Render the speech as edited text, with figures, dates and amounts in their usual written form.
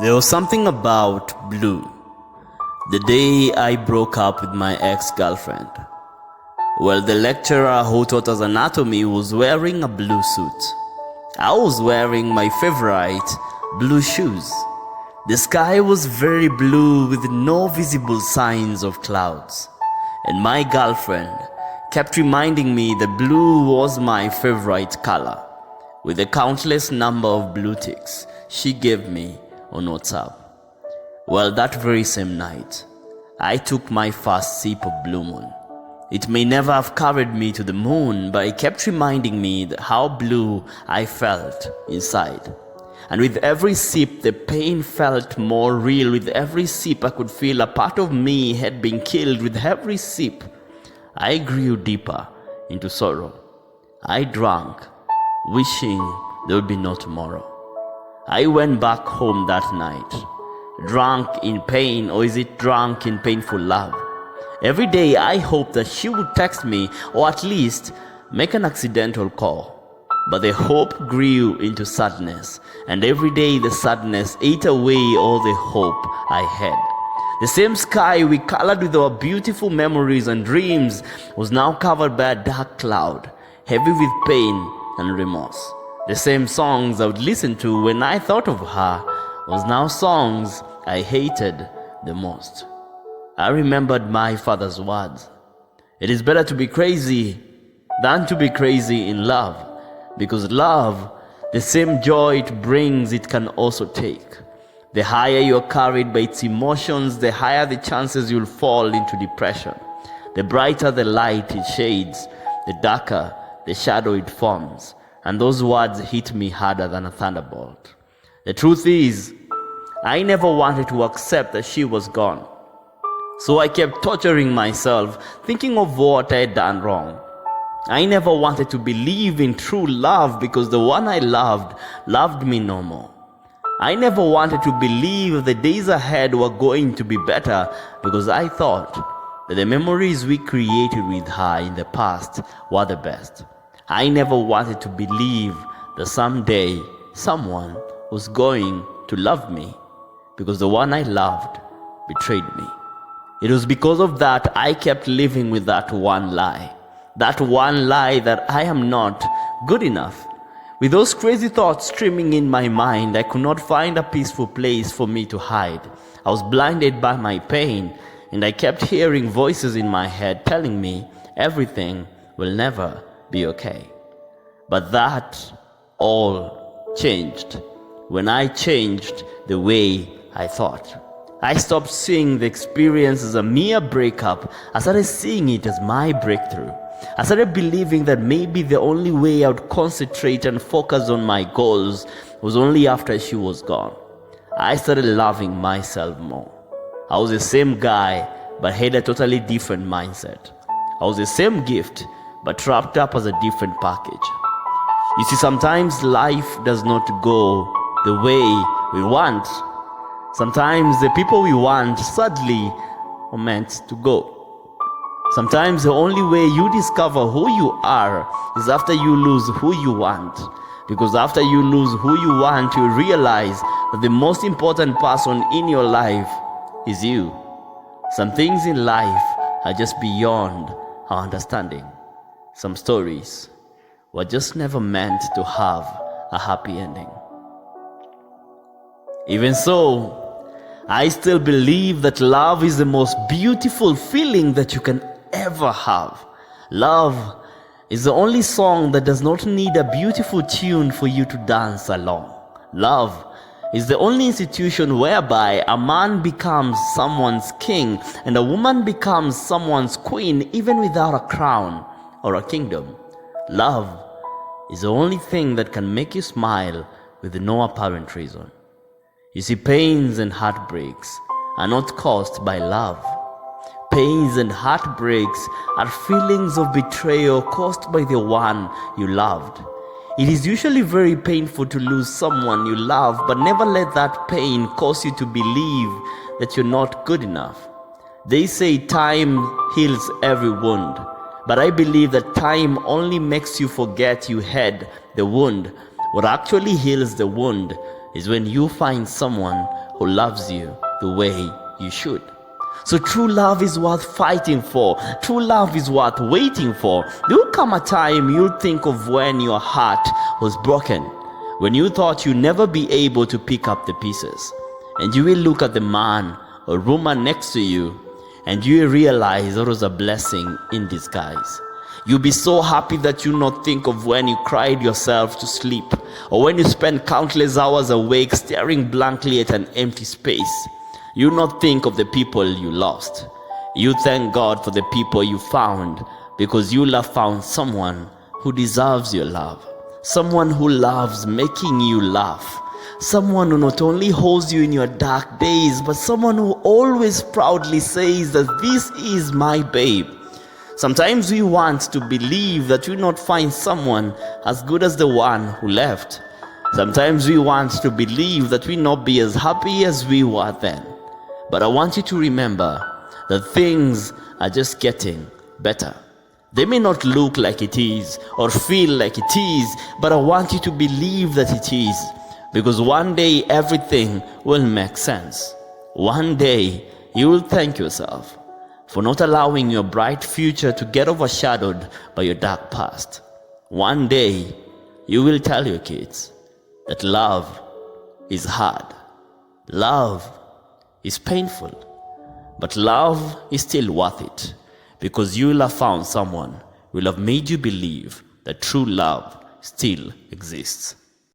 There was something about blue. The day I broke up with my ex-girlfriend. Well, the lecturer who taught us anatomy was wearing a blue suit. I was wearing my favorite blue shoes. The sky was very blue with no visible signs of clouds. And my girlfriend kept reminding me that blue was my favorite color, with the countless number of blue ticks she gave me on WhatsApp. Well, that very same night, I took my first sip of Blue Moon. It may never have carried me to the moon, but it kept reminding me that how blue I felt inside. And with every sip, the pain felt more real. With every sip, I could feel a part of me had been killed. With every sip, I grew deeper into sorrow. I drank, wishing there would be no tomorrow. I went back home that night, drunk in pain, or is it drunk in painful love? Every day I hoped that she would text me or at least make an accidental call. But the hope grew into sadness, and every day the sadness ate away all the hope I had. The same sky we colored with our beautiful memories and dreams was now covered by a dark cloud, heavy with pain and remorse. The same songs I would listen to when I thought of her was now songs I hated the most. I remembered my father's words. It is better to be crazy than to be crazy in love, because love, the same joy it brings, it can also take. The higher you're carried by its emotions, the higher the chances you'll fall into depression. The brighter the light it shades, the darker the shadow it forms. And those words hit me harder than a thunderbolt. The truth is, I never wanted to accept that she was gone. So I kept torturing myself, thinking of what I had done wrong. I never wanted to believe in true love because the one I loved me no more. I never wanted to believe the days ahead were going to be better because I thought that the memories we created with her in the past were the best. I never wanted to believe that someday someone was going to love me because the one I loved betrayed me. It was because of that I kept living with that one lie that I am not good enough. With those crazy thoughts streaming in my mind, I could not find a peaceful place for me to hide. I was blinded by my pain, and I kept hearing voices in my head telling me everything will never be okay. But that all changed when I changed the way I thought. I stopped seeing the experience as a mere breakup. I started seeing it as my breakthrough. I started believing that maybe the only way I would concentrate and focus on my goals was only after she was gone. I started loving myself more. I was the same guy, but had a totally different mindset. I was the same gift, but wrapped up as a different package. You see, sometimes life does not go the way we want. Sometimes the people we want sadly are meant to go. Sometimes the only way you discover who you are is after you lose who you want. Because after you lose who you want, you realize that the most important person in your life is you. Some things in life are just beyond our understanding. Some stories were just never meant to have a happy ending. Even so, I still believe that love is the most beautiful feeling that you can ever have. Love is the only song that does not need a beautiful tune for you to dance along. Love is the only institution whereby a man becomes someone's king and a woman becomes someone's queen even without a crown or a kingdom. Love is the only thing that can make you smile with no apparent reason. You see, pains and heartbreaks are not caused by love. Pains and heartbreaks are feelings of betrayal caused by the one you loved. It is usually very painful to lose someone you love, but never let that pain cause you to believe that you're not good enough. They say time heals every wound, but I believe that time only makes you forget you had the wound. What actually heals the wound is when you find someone who loves you the way you should. So true love is worth fighting for. True love is worth waiting for. There will come a time you'll think of when your heart was broken, when you thought you'd never be able to pick up the pieces. And you will look at the man or woman next to you, and you will realize it was a blessing in disguise. You'll be so happy that you'll not think of when you cried yourself to sleep, or when you spent countless hours awake staring blankly at an empty space. You'll not think of the people you lost. You thank God for the people you found, because you'll have found someone who deserves your love. Someone who loves making you laugh. Someone who not only holds you in your dark days, but someone who always proudly says that this is my babe. Sometimes we want to believe that we'll not find someone as good as the one who left. Sometimes we want to believe that we'll not be as happy as we were then. But I want you to remember that things are just getting better. They may not look like it is or feel like it is, but I want you to believe that it is. Because one day everything will make sense. One day you will thank yourself for not allowing your bright future to get overshadowed by your dark past. One day you will tell your kids that love is hard. Love is painful, but love is still worth it, because you will have found someone who will have made you believe that true love still exists.